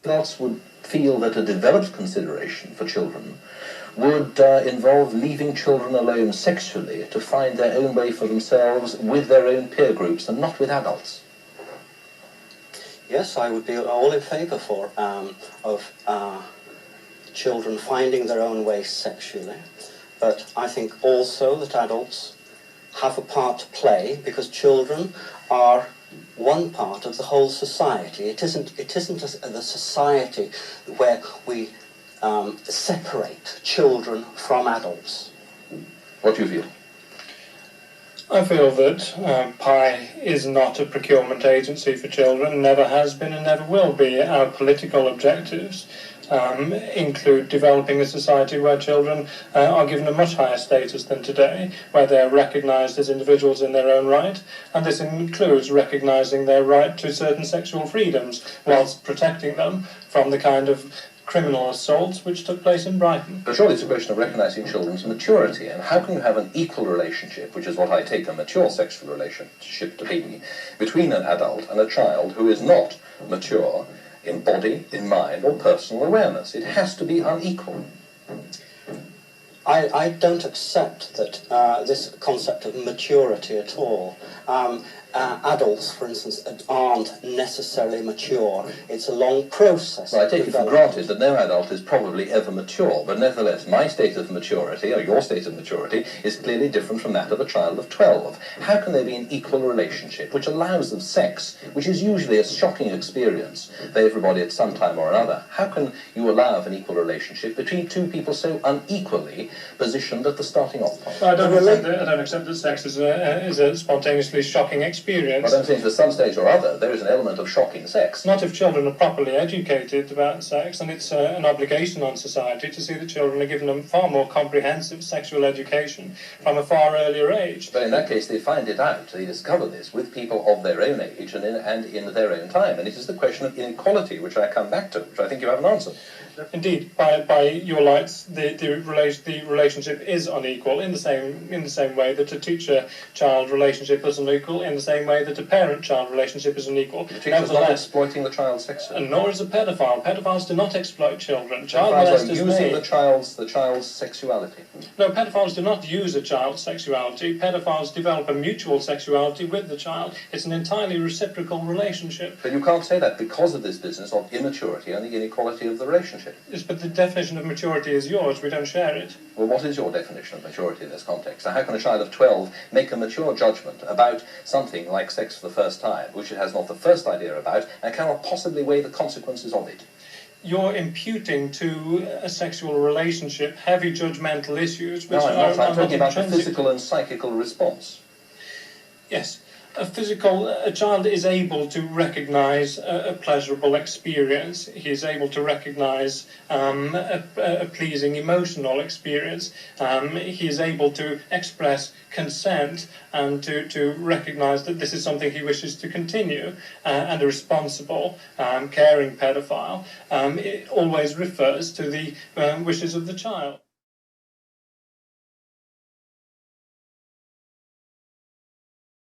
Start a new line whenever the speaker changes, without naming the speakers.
Adults would feel that a developed consideration for children would involve leaving children alone sexually to find their own way for themselves with their own peer groups and not with adults.
Yes, I would be all in favour of children finding their own way sexually, but I think also that adults have a part to play, because children are one part of the whole society. It isn't the society where we separate children from adults.
What do you feel?
I feel that PI is not a procurement agency for children, never has been and never will be. Our political objectives include developing a society where children are given a much higher status than today, where they are recognised as individuals in their own right, and this includes recognising their right to certain sexual freedoms, whilst protecting them from the kind of criminal assaults which took place in Brighton.
But surely it's a question of recognising children's maturity, and how can you have an equal relationship, which is what I take a mature sexual relationship to be, between an adult and a child who is not mature in body, in mind, or personal awareness? It has to be unequal.
I don't accept that this concept of maturity at all. Adults, for instance, aren't necessarily mature. It's a long process.
Well, I take it for granted that no adult is probably ever mature, but nevertheless, my state of maturity, or your state of maturity, is clearly different from that of a child of 12. How can there be an equal relationship which allows of sex, which is usually a shocking experience for everybody at some time or another? How can you allow of an equal relationship between two people so unequally positioned at the starting off point?
I don't accept that sex is a spontaneously shocking experience.
But I'm saying at some stage or other there is an element of shocking sex.
Not if children are properly educated about sex, and it's an obligation on society to see that children are given a far more comprehensive sexual education from a far earlier age.
But in that case they find it out, they discover this with people of their own age and in their own time, and it is the question of inequality which I come back to, which I think you haven't answered.
Indeed, by your lights, the relationship is unequal in the same way that a teacher-child relationship is unequal, in the same way that a parent-child relationship is unequal.
The teacher's not exploiting the child sexually.
And nor is a paedophile. Pedophiles do not exploit children.
Child molesters are using the child's sexuality.
No, pedophiles do not use a child's sexuality. Pedophiles develop a mutual sexuality with the child. It's an entirely reciprocal relationship.
But you can't say that because of this business of immaturity and the inequality of the relationship.
Yes, but the definition of maturity is yours. We don't share it.
Well, what is your definition of maturity in this context? Now, how can a child of 12 make a mature judgment about something like sex for the first time, which it has not the first idea about, and cannot possibly weigh the consequences of it?
You're imputing to a sexual relationship heavy judgmental issues.
Which I'm talking about the physical and psychical response.
Yes. A child is able to recognise a pleasurable experience. He is able to recognise a pleasing emotional experience. He is able to express consent and to recognise that this is something he wishes to continue. And a responsible, caring paedophile it always refers to the wishes of the child.